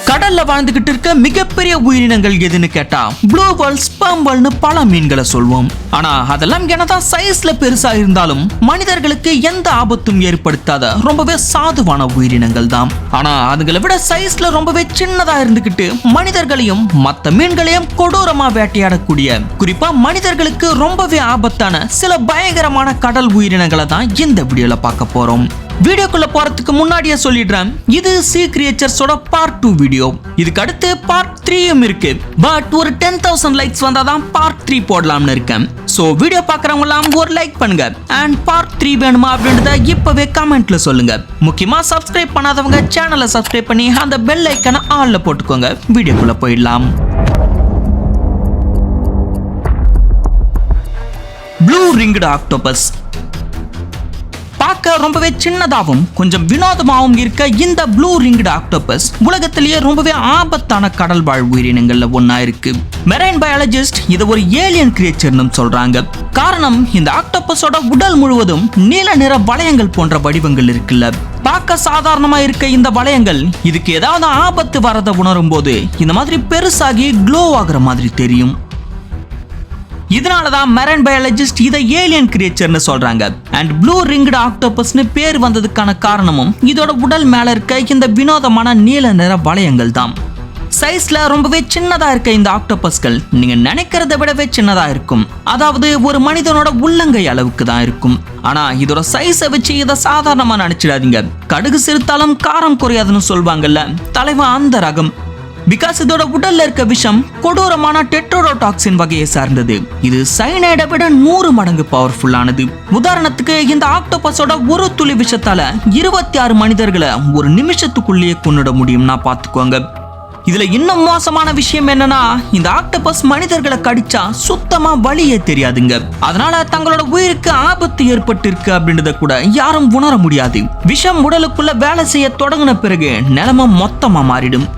கடல்ல வாழ்ந்துகிட்டு இருக்க மிகப்பெரிய உயிரினங்கள் எதுன்னு கேட்டா ப்ளூ வேர்ல், ஸ்பெர்ம் வேர்ல்னு பல மீன்களை சொல்வோம். ஆனா அதெல்லாம் என்னதான் சைஸ்ல பெருசா இருந்தாலும் மனிதர்களுக்கு எந்த ஆபத்தும் ஏற்படுத்தாத ரொம்பவே சாதுவான உயிரினங்கள் தான். ஆனா அதுங்களை விட சைஸ்ல ரொம்பவே சின்னதா இருந்துகிட்டு மனிதர்களையும் மற்ற மீன்களையும் கொடூரமா வேட்டையாடக்கூடிய, குறிப்பா மனிதர்களுக்கு ரொம்பவே ஆபத்தான சில பயங்கரமான கடல் உயிரினங்களை தான் இந்த வீடியோல பார்க்க போறோம். வீடியோக்குள்ள போறதுக்கு முன்னாடியே சொல்லிடுறேன், இது சீ கிரியேச்சர்ஸோட பார்ட் 2 வீடியோ. இதுக்கு அடுத்து பார்ட் 3யும் இருக்கு. பட் ஒரு 10,000 லைக்ஸ் வந்தாதான் பார்ட் 3 போடலாம்னு இருக்கேன். சோ வீடியோ பார்க்கறவங்க எல்லாம் ஒரு லைக் பண்ணுங்க. அண்ட் பார்ட் 3 வேணுமா அப்படின்றத இப்பவே கமெண்ட்ல சொல்லுங்க. முக்கியமா சப்ஸ்கிரைப் பண்ணாதவங்க சேனலை சப்ஸ்கிரைப் பண்ணி அந்த பெல் ஐக்கனை ஆல்ல போட்டுக்கோங்க. வீடியோக்குள்ள போயிடலாம். ப்ளூ ரிங்டு ஆக்டோபஸ் பார்க்க ரொம்பவே சின்னதாகவும் கொஞ்சம் வினோதமாகவும் இருக்க இந்த ப்ளூ ரிங்டு ஆக்டோபஸ் உலகத்திலேயே ரொம்பவே ஆபத்தான கடல் வாழ் உயிரினங்கள்ல ஒன்னா இருக்கு. மெரைன் பயாலஜிஸ்ட் இதை ஒரு ஏலியன் கிரியேச்சர்னு சொல்றாங்க. காரணம், இந்த ஆக்டோபஸோட உடல் முழுவதும் நீல நிற வளையங்கள் போன்ற வடிவங்கள் இருக்குல்ல. பார்க்க சாதாரணமா இருக்க இந்த வளையங்கள் இதுக்கு ஏதாவது ஆபத்து வரதை உணரும் போது இந்த மாதிரி பெருசாகி க்ளோ ஆகுற மாதிரி தெரியும். இதனாலதான் மெரைன் பயாலஜிஸ்ட் இதை ஏலியன் கிரியேச்சர்னு சொல்றாங்க. அண்ட் ப்ளூ ரிங்டு ஆக்டோபஸ்னு பேர் வந்ததுக்கான காரணமும் இதோட உடல் மேல இருக்க இந்த வினோதமான நீல நிற வளையங்கள் தான். சைஸ்ல ரொம்பவே சின்னதா இருக்க இந்த ஆக்டோபஸ்கள் நீங்க நினைக்கிறத விடவே சின்னதா இருக்கும். அதாவது ஒரு மனிதனோட உள்ளங்கை அளவுக்கு தான் இருக்கும். ஆனா இதோட சைஸை வச்சு இதை சாதாரணமா நினைச்சிடாதீங்க. கடுகு சிறுத்தாலும் காரம் குறையாதுன்னு சொல்வாங்கல்ல, தலைவன் அந்த ரகம். பிகாஸ் இதோட உடல்ல இருக்க விஷம் கொடூரமான டெட்ரோடோடாக்சின் வகையை சார்ந்தது. இது சைனைடை விட 100 மடங்கு பவர்ஃபுல்லானது. உதாரணத்துக்கு இந்த ஆக்டோபஸோட ஒரு துளி விஷத்தால 26 மனிதர்களை ஒரு நிமிஷத்துக்குள்ளேயே கொன்னுட முடியும்னா பாத்துக்கோங்க. இதுல இன்னும் மோசமான விஷயம் என்னன்னா, இந்த ஆக்டோபஸ் மனிதர்களை கடிச்சா சுத்தமா வலியே தெரியாதுங்க. அதனால தங்களோட உயிருக்கு ஆபத்து ஏற்பட்டு இருக்கு அப்படின்றத கூட யாரும் உணர முடியாது. விஷம் உடலுக்குள்ள வேலை செய்ய தொடங்கின பிறகு நிலைமை மொத்தமா மாறிடும்.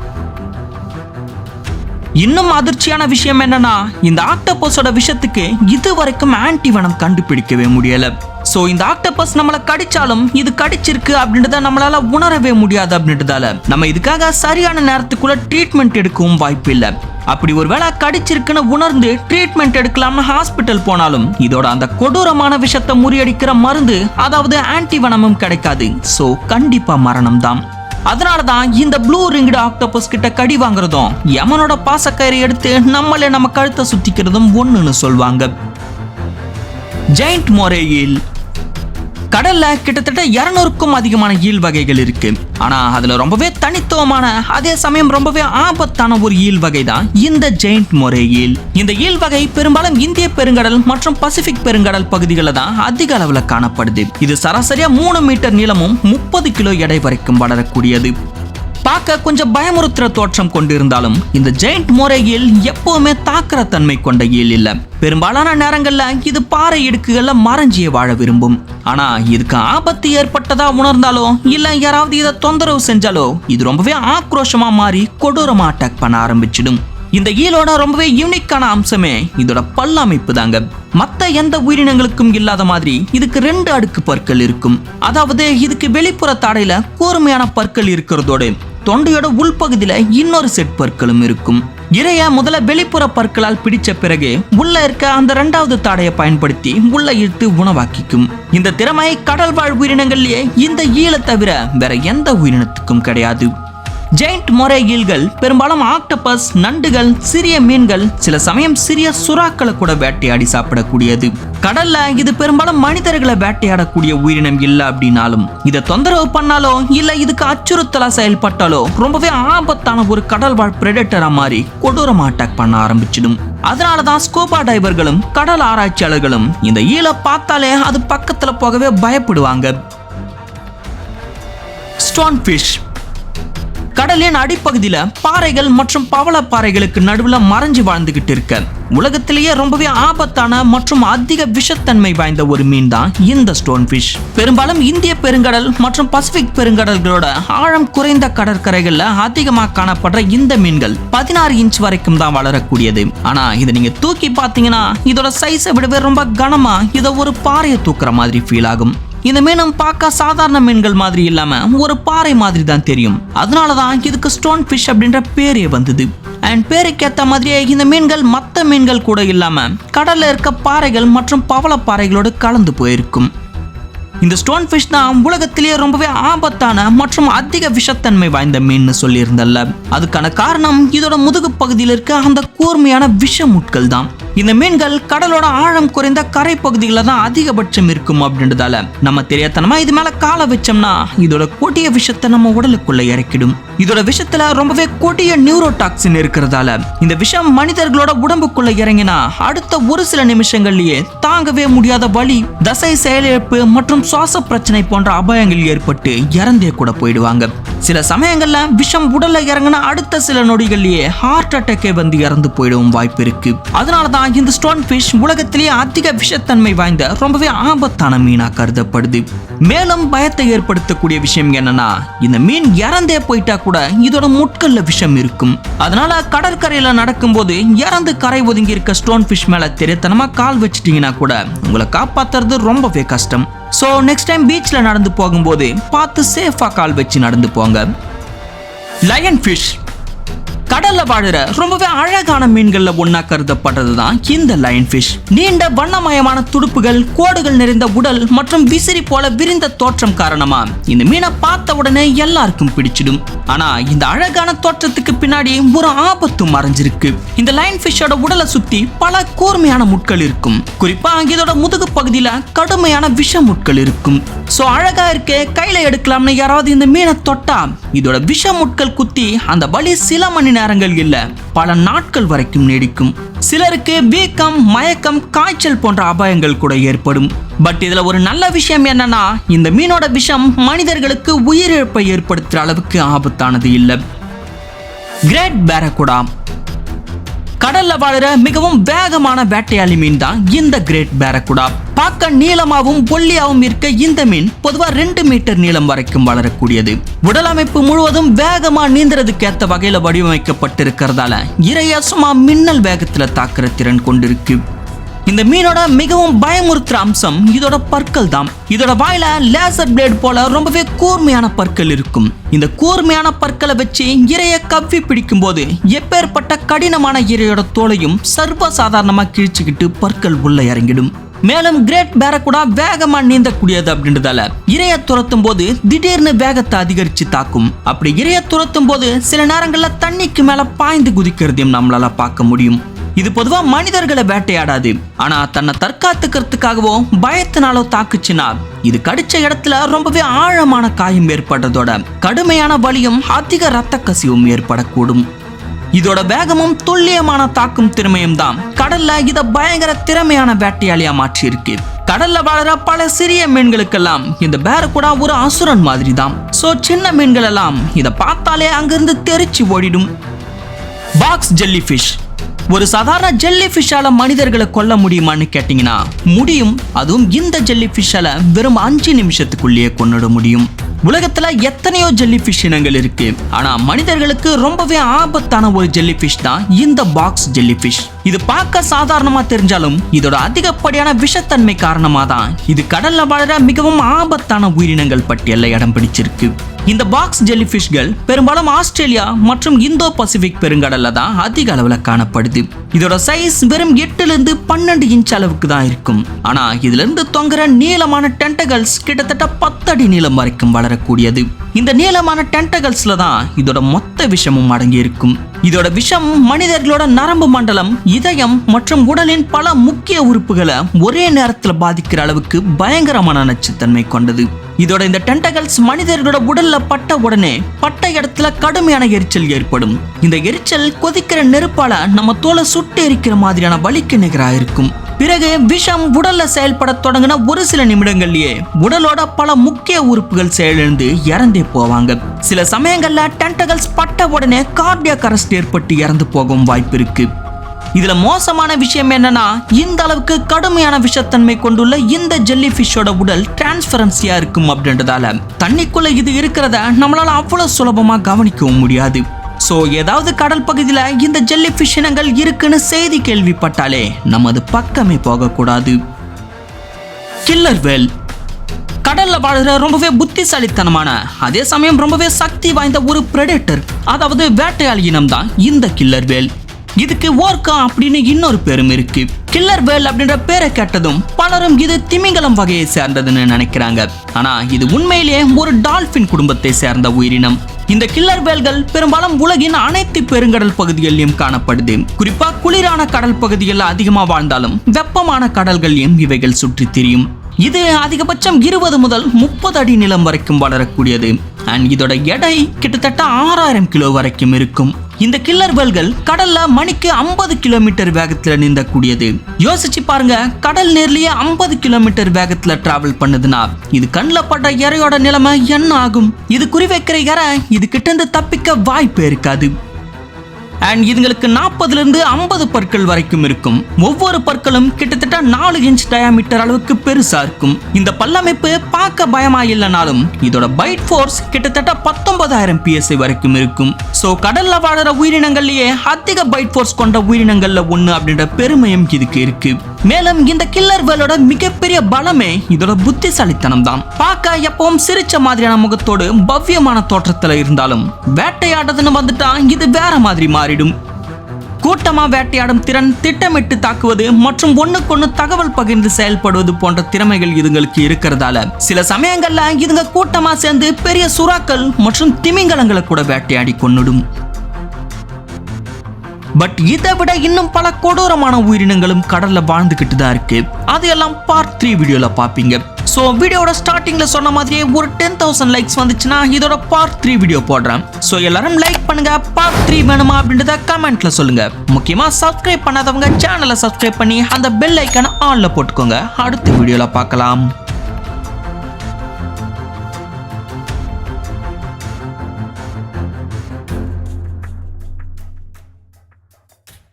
இன்னும் அதிர்ச்சியான விஷயம் என்னன்னா, இந்த ஆக்டோபஸோட விஷத்துக்கு இதுவரைக்கும் ஆன்டிவனம் கண்டுபிடிக்கவே முடியல. சோ இந்த ஆக்டோபஸ் நம்மளை கடிச்சாலும் இது கடிச்சிருக்கு அப்படின்றத நம்மளால உணரவே முடியாது. அப்படின்றதால நம்ம இதுக்காக சரியான நேரத்துக்குள்ள ட்ரீட்மெண்ட் எடுக்கவும் வாய்ப்பு இல்லை. அப்படி ஒருவேளை கடிச்சிருக்குன்னு உணர்ந்து ட்ரீட்மெண்ட் எடுக்கலாம்னு ஹாஸ்பிட்டல் போனாலும் இதோட அந்த கொடூரமான விஷத்தை முறியடிக்கிற மருந்து, அதாவது ஆன்டிவனமும் கிடைக்காது. சோ கண்டிப்பா மரணம் தான். அதனாலதான் இந்த ப்ளூ ரிங்டு ஆக்டோபஸ் கிட்ட கடி வாங்குறதும் யமனோட பாசக்கயிறை எடுத்து நம்மளே நம்ம கழுத்தை சுத்திக்கிறதும் ஒண்ணுன்னு சொல்வாங்க. Giant Moreh eel. கடல்ல கிட்டத்தட்ட 200க்கும் அதிகமான ஈல் வகைகள் இருக்கு. ஆனா அதுல ரொம்பவே தனித்துவமான, அதே சமயம் ரொம்பவே ஆபத்தான ஒரு ஈல் வகை தான் இந்த ஜெயண்ட் மோரே ஈல். இந்த ஈல் வகை பெரும்பாலும் இந்திய பெருங்கடல் மற்றும் பசிபிக் பெருங்கடல் பகுதிகளில் தான் அதிக அளவுல காணப்படுது. இது சராசரியா 3 மீட்டர் நீளமும் 30 கிலோ எடை வரைக்கும் வளரக்கூடியது. பார்க்க கொஞ்சம் பயமுறுத்துற தோற்றம் கொண்டிருந்தாலும் இந்த ஜெயண்ட் மோரே ஈல் எப்பவுமே தாக்குற தன்மை கொண்ட ஈல் இல்ல. பெரும்பாலான நேரங்கள்ல இது பாறை இடுக்குகள்ல மறைஞ்சியே வாழ விரும்பும். ஆனா இதுக்கு ஆபத்து ஏற்பட்டதா உணர்ந்தாலோ இல்ல யாராவது இதை தொந்தரவு செஞ்சாலோ இது ரொம்பவே ஆக்ரோஷமா மாறி கொடூரமா அட்டாக் பண்ண ஆரம்பிச்சிடும். இந்த ஈலோட ரொம்பவே யூனிக்கான அம்சமே இதோட பல்லமைப்பு தாங்க. மத்த எந்த உயிரினங்களுக்கும் இல்லாத மாதிரி இதுக்கு 2 அடுக்கு பற்கள் இருக்கும். அதாவது இதுக்கு வெளிப்புற தாடையில கூர்மையான பற்கள் இருக்கிறதோடு தொண்டையோட உள்பகுதியில இன்னொரு செட் பற்களும் இருக்கும். இறைய முதல்ல வெளிப்புற பற்களால் பிடிச்ச பிறகு உள்ள இருக்க அந்த 2வது தாடையை பயன்படுத்தி உள்ள இழுத்து உணவாக்கிக்கும். இந்த திறமை கடல் வாழ் உயிரினங்கள்லயே இந்த ஈலை தவிர வேற எந்த உயிரினத்துக்கும் கிடையாது. ஜெயண்ட் மோரே ஈல்கள் பெரும்பாலும் ஆக்டோபஸ், நண்டுகள், சிறிய மீன்கள், சில சமயம் சிறிய சுறாக்களை கூட வேட்டையாடி சாப்பிடக்கூடியது. கடல்ல இது பெரும்பாலும் மனிதர்களை வேட்டையாடக்கூடிய உயிரினம் இல்லை அப்படின்னாலும் இதை தொந்தரவு பண்ணாலோ இல்ல இதுக்கு அச்சுறுத்தலா செயல்பட்டாலோ ரொம்பவே ஆபத்தான ஒரு கடல் வாழ் பிரெடேட்டரா மாறி கொடூரமா அட்டாக் பண்ண ஆரம்பிச்சிடும். அதனாலதான் ஸ்கூபா டைவர்களும் கடல் ஆராய்ச்சியாளர்களும் இந்த ஈலை பார்த்தாலே அது பக்கத்துல போகவே பயப்படுவாங்க. Stone fish. கடலின் அடிப்பகுதியில பாறைகள் மற்றும் பவள பாறைகளுக்கு நடுவுல மறைஞ்சு வாழ்ந்துகிட்டு இருக்க உலகத்திலேயே ரொம்பவே ஆபத்தான மற்றும் அதிக விஷத்தன்மை வாய்ந்த ஒரு மீன் தான் இந்த ஸ்டோன் ஃபிஷ். பெரும்பாலும் இந்திய பெருங்கடல் மற்றும் பசிபிக் பெருங்கடல்களோட ஆழம் குறைந்த கடற்கரைகள்ல அதிகமா காணப்படுற இந்த மீன்கள் 16 இன்ச் வரைக்கும் தான் வளரக்கூடியது. ஆனா இதை நீங்க தூக்கி பார்த்தீங்கன்னா இதோட சைஸை விடவே ரொம்ப கனமா இதை ஒரு பாறையை தூக்குற மாதிரி ஃபீல் ஆகும். இந்த மீனும் பார்க்க சாதாரண மீன்கள் மாதிரி இல்லாம ஒரு பாறை மாதிரி தான் தெரியும். அதனாலதான் இதுக்கு ஸ்டோன் ஃபிஷ் அப்படின்ற பேரே வந்தது. அண்ட் பேருக்கு ஏற்ற மாதிரியே இந்த மீன்கள் மற்ற மீன்கள் கூட இல்லாம கடல்ல இருக்க பாறைகள் மற்றும் பவள பாறைகளோடு கலந்து போயிருக்கும். இந்த ஸ்டோன் ஃபிஷ் தான் உலகத்திலேயே ரொம்பவே ஆபத்தான மற்றும் அதிக விஷத்தன்மை வாய்ந்த மீன் சொல்லியிருந்தல்ல. அதுக்கான காரணம் இதோட முதுகு பகுதியில் இருக்க அந்த கூர்மையான விஷ முட்கள் தான். இந்த மீன்கள் கடலோட ஆழம் குறைந்த கரை பகுதிகளில் தான் அதிகபட்சம் இருக்கும் அப்படின்றதால நம்ம தெரியாதனமா இது மேல காலை வச்சோம்னா இதோட கொடிய விஷத்தை நம்ம உடலுக்குள்ள இறக்கிடும். இதோட விஷத்துல ரொம்பவே கொடிய நியூரோடாக்சின் இருக்கிறதால இந்த விஷம் மனிதர்களோட உடம்புக்குள்ள இறங்கினா அடுத்த ஒரு சில நிமிஷங்கள்லயே தாங்கவே முடியாத வலி, தசை செயலிழப்பு மற்றும் சுவாச பிரச்சனை போன்ற அபாயங்கள் ஏற்பட்டு இறந்தே கூட போயிடுவாங்க. சில சமயங்கள்ல விஷம் உடல்ல இறங்கினா அடுத்த சில நொடிகள்லயே ஹார்ட் அட்டாக்கே வந்து இறந்து போயிடவும் வாய்ப்பு இருக்கு. அதனாலதான் இந்த ஸ்டோன் ஃபிஷ் உலகத்திலேயே அதிக விஷத்தன்மை வாய்ந்த ரொம்பவே ஆபத்தான மீனா கருதப்படுது. மேலும் பயத்தை ஏற்படுத்தக்கூடிய விஷயம் என்னன்னா, இந்த மீன் இறந்தே போயிட்டா கூட இதோட முட்கள்ல விஷம் இருக்கும். அதனால கடற்கரையில நடக்கும்போது இறந்து கரை ஒதுங்கி இருக்க ஸ்டோன் ஃபிஷ் மேல தெரியாதனமா கால் வச்சிட்டீங்கன்னா கூட உங்களை காப்பாத்துறது ரொம்பவே கஷ்டம். சோ நெக்ஸ்ட் டைம் பீச்ல நடந்து போகும்போது பார்த்து சேஃபா கால் வச்சு நடந்து போங்க. லயன் ஃபிஷ் கடல்ல வாழுற ரொம்பவே அழகான மீன்கள்ல ஒன்னா கருதப்படுறதுதான் இந்த லயன் ஃபிஷ். நீண்ட வண்ணமயமான துடுப்புகள், கோடுகள் நிறைந்த உடல் மற்றும் விசிறி போல விரிந்த தோற்றம் காரணமா இந்த மீனை பார்த்த உடனே எல்லாருக்கும் பிடிச்சிடும். ஆனா இந்த அழகான தோற்றத்துக்கு பின்னாடி ஒரு ஆபத்து மறைஞ்சிருக்கு. இந்த லயன் ஃபிஷ்ஷோட உடலை சுத்தி பல கூர்மையான முட்கள் இருக்கும். குறிப்பா இதோட முதுகு பகுதியில கடுமையான விஷ முட்கள் இருக்கும். சோ அழகா இருக்க கையில எடுக்கலாம்னு யாராவது இந்த மீனை தொட்டா இதோட விஷ முட்கள் குத்தி அந்த வலி சில மணி நேரங்கள் இல்ல பல நாட்கள் வரைக்கும் நீடிக்கும். சிலருக்கு வீக்கம், மயக்கம், காய்ச்சல் போன்ற அபாயங்கள் கூட ஏற்படும். பட் இதுல ஒரு நல்ல விஷயம் என்னன்னா, இந்த மீனோட விஷம் மனிதர்களுக்கு உயிரிழப்பை ஏற்படுத்துற அளவுக்கு ஆபத்தானது இல்ல. கிரேட் பேரகுடா கடல்ல வாழுற மிகவும் வேகமான வேட்டையாளி மீன் தான் இந்த கிரேட் பேரகுடா. பார்க்க நீளமாவும் ஒல்லியாவும் இருக்க இந்த மீன் பொதுவா 2 மீட்டர் நீளம் வரைக்கும் வளரக்கூடியது. உடல் அமைப்பு முழுவதும் வேகமா நீந்துறதுக்கு ஏற்ற வகையில வடிவமைக்கப்பட்டிருக்கிறதால இரைய சும்மா மின்னல் வேகத்துல தாக்குற திறன் கொண்டிருக்கு. இந்த மீனோட மிகவும் பயமுறுத்துற அம்சம் இதோட பற்கள் தான். இதோட வாயில லேசர் பிளேட் போல ரொம்பவே கூர்மையான பற்கள் இருக்கும். இந்த கூர்மையான பற்களை வச்சு இரைய கவ்வி பிடிக்கும் போது எப்பேற்பட்ட கடினமான இரையோட தோலையும் சர்வ சாதாரணமா கிழிச்சுக்கிட்டு பற்கள் உள்ள இறங்கிடும். மேலும் கிரேட் பேரகுடா வேகமா நீந்தக்கூடியது அப்படின்றதால இரைய துரத்தும் போது திடீர்னு வேகத்தை அதிகரிச்சு தாக்கும். அப்படி இரைய துரத்தும் போது சில நேரங்கள்ல தண்ணிக்கு மேல பாய்ந்து குதிக்கிறதையும் நம்மளால பார்க்க முடியும். இது பொதுவா மனிதர்களை வேட்டையாடாது. ஆனா தன்னை தற்காத்துக்கிறதுக்காகவோ பயத்தினாலோ தாக்குச்சுன்னா இது கடிச்ச இடத்துல ரொம்பவே ஆழமான காயம் ஏற்படுறதோட கடுமையான வலியும் அதிக இரத்த கசிவும் ஏற்படக்கூடும். இதோட வேகமும் துல்லியமான தாக்கும் திறமையும் தான் கடல்ல இத பயங்கர திறமையான வேட்டையாளியா மாற்றி இருக்கு. கடல்ல வாழற பல சிறிய மீன்களுக்கெல்லாம் இந்த பேரகுடா ஒரு அசுரன் மாதிரி தான். சோ சின்ன மீன்கள் எல்லாம் இத பார்த்தாலே அங்கிருந்து தெரிச்சு ஓடிடும். பாக்ஸ் ஜெல்லி ஃபிஷ் ஒரு சாதாரண ஜெல்லி ஃபிஷ்ஷால மனிதர்களை கொல்ல முடியுமான்னு கேட்டீங்கன்னா முடியும். அதுவும் இந்த ஜெல்லி ஃபிஷ்ஷால வெறும் 5 நிமிஷத்துக்குள்ளேயே கொன்னுட முடியும். உலகத்துல எத்தனையோ ஜெல்லி ஃபிஷ் இனங்கள் இருக்கு. ஆனா மனிதர்களுக்கு ரொம்பவே ஆபத்தான ஒரு ஜெல்லி ஃபிஷ் தான் இந்த பாக்ஸ் ஜெல்லி ஃபிஷ். இது பார்க்க சாதாரணமா தெரிஞ்சாலும் இதோட அதிகப்படியான விஷத்தன்மை காரணமா தான் இது கடல்ல வாழற மிகவும் ஆபத்தான உயிரினங்கள் பட்டியல்ல இடம் பிடிச்சிருக்கு. இந்த பாக்ஸ் ஜெல்லி ஃபிஷ்கள் பெரும்பாலும் ஆஸ்திரேலியா மற்றும் இந்தோ பசிபிக் பெருங்கடல்ல தான் அதிக அளவுல காணப்படுது. இதோட சைஸ் வெறும் 8 to 12 இன்ச் அளவுக்கு தான் இருக்கும். ஆனா இதுல இருந்து தொங்குற நீளமான டென்டகல்ஸ் கிட்டத்தட்ட 10 அடி நீளம் வரைக்கும் வளரக்கூடியது. இந்த நீளமான டென்டகல்ஸ்ல தான் இதோட மொத்த விஷமும் அடங்கி இருக்கும். இதோட விஷம் மனிதர்களோட நரம்பு மண்டலம், இதயம் மற்றும் உடலின் பல முக்கிய உறுப்புகளை ஒரே நேரத்துல பாதிக்கிற அளவுக்கு பயங்கரமான நச்சுத்தன்மை கொண்டது. இதோட இந்த டென்டகல்ஸ் மனிதர்களோட உடல்ல பட்ட உடனே பட்ட இடத்துல கடுமையான எரிச்சல் ஏற்படும். இந்த எரிச்சல் கொதிக்கிற நெருப்பால நம்ம தோலை சுட்டு எரிக்கிற மாதிரியான வலிக்கு நிகராக இருக்கும். பிறகு விஷம் உடல்ல செயல்பட தொடங்கின ஒரு சில நிமிடங்கள்லயே உடலோட பல முக்கிய உறுப்புகள் செயலிழந்து இறந்தே போவாங்க. சில சமயங்கள்ல டென்டகல்ஸ் பட்ட உடனே கார்டியாக் அரெஸ்ட் ஏற்பட்டு இறந்து போகும் வாய்ப்பு இருக்கு. இதுல மோசமான விஷயம் என்னன்னா, இந்த அளவுக்கு கடுமையான விஷத்தன்மை கொண்டுள்ள இந்த ஜெல்லி ஃபிஷ்ஷோட உடல் டிரான்ஸ்பரன்சியா இருக்கும் அப்படின்றதால தண்ணிக்குள்ள இது இருக்கிறத நம்மளால அவ்வளவு சுலபமா கவனிக்கவும் முடியாது. சோ ஏதாவது கடல் பகுதியில இந்த ஜெல்லி ஃபிஷ் இனங்கள் இருக்குன்னு செய்தி கேள்விப்பட்டாலே நம்ம அது பக்கமே போகக்கூடாது. கில்லர் வேல் கடல்ல வாழுற ரொம்பவே புத்திசாலித்தனமான அதே சமயம் ரொம்பவே சக்தி வாய்ந்த ஒரு பிரெடேட்டர், அதாவது வேட்டையாளி இனம் தான் இந்த கில்லர் வேல். இதுக்கு ஓர்கா அப்படின்னு இன்னொரு பேரும் இருக்கு. கில்லர் வேல் அப்படின்ற பேரை கேட்டதும் பலரும் இது திமிங்கலம் வகையை சேர்ந்ததுன்னு நினைக்கிறாங்க. ஆனா இது உண்மையிலேயே ஒரு டால்பின் குடும்பத்தை சேர்ந்த உயிரினம். இந்த கில்லர் வேல்கள் பெரும்பாலும் உலகின் அனைத்து பெருங்கடல் பகுதிகளிலும் காணப்படுது. குறிப்பா குளிரான கடல் பகுதிகளில் அதிகமா வாழ்ந்தாலும் வெப்பமான கடல்களையும் இவைகள் சுற்றி திரியும். இது அதிகபட்சம் 20 முதல் 30 அடி நிலம் வரைக்கும் வளரக்கூடியது. அண்ட் இதோட எடை கிட்டத்தட்ட 6000 கிலோ வரைக்கும் இருக்கும். இந்த கில்லர் வேல்கள் கடல்ல மணிக்கு 50 கிலோமீட்டர் வேகத்துல நீந்தக்கூடியது. யோசிச்சு பாருங்க, கடல் நேர்லயே 50 கிலோமீட்டர் வேகத்துல டிராவல் பண்ணுதுன்னா இது கண்ணில் பட்ட இறையோட நிலைமை என்ன ஆகும்? இது குறிவைக்கிற இறை இது கிட்ட இருந்து தப்பிக்க வாய்ப்பே இருக்காது. அண்ட் இதுங்களுக்கு 40 to 50 பற்கள் வரைக்கும் இருக்கும். ஒவ்வொரு பற்களும் கிட்டத்தட்ட 4 இன்ச் டயாமீட்டர் அளவுக்கு பெருசா இருக்கும். இந்த பல்லமைப்பு பார்க்க பயமா இல்லைனாலும் இதோட பைட் ஃபோர்ஸ் கிட்டத்தட்ட 19,000 PSI வரைக்கும் இருக்கும். சோ கடல்ல வாழற உயிரினங்கள்லயே அதிக பைட் ஃபோர்ஸ் கொண்ட உயிரினங்கள்ல ஒண்ணு அப்படின்ற பெருமையும் இதுக்கு இருக்கு. மேலும் இந்த கில்லர் வேலோட மிகப்பெரிய பலமே இதோட புத்திசாலித்தனம் தான். பார்க்க எப்பவும் சிரிச்ச மாதிரியான முகத்தோடு பவ்யமான தோற்றத்துல இருந்தாலும் வேட்டையாடுறதுன்னு வந்துட்டா இது வேற மாதிரி மாறிடும். கூட்டமா வேட்டையாடும் திறன், திட்டமிட்டு தாக்குவது மற்றும் ஒண்ணுக்கொன்னு தகவல் பகிர்ந்து செயல்படுவது போன்ற திறமைகள் இதுங்களுக்கு இருக்கிறதால சில சமயங்கள்ல இதுங்க கூட்டமா சேர்ந்து பெரிய சுறாக்கள் மற்றும் திமிங்கலங்களை கூட வேட்டையாடி கொன்னுடும். பட் இதை விட இன்னும் பல கொடூரமான உயிரினங்களும் கடல்ல வாழ்ந்துகிட்டு தான் இருக்கு. அதையெல்லாம் பார்ட் 3 வீடியோல பாப்பீங்க. சோ வீடியோட ஸ்டார்டிங்ல சொன்ன மாதிரியே ஒரு 10,000 லைக்ஸ் வந்துச்சுன்னா இதோட பார்ட் 3 வீடியோ போடுறேன். சோ எல்லாரும் லைக் பண்ணுங்க. பார்ட் 3 வேணுமா அப்படின்றத கமெண்ட்ல சொல்லுங்க. முக்கியமா சப்ஸ்கிரைப் பண்ணாதவங்க சேனலை சப்ஸ்கிரைப் பண்ணி அந்த பெல் ஐக்கான ஆன்ல போட்டுக்கோங்க. அடுத்த வீடியோல பார்க்கலாம்.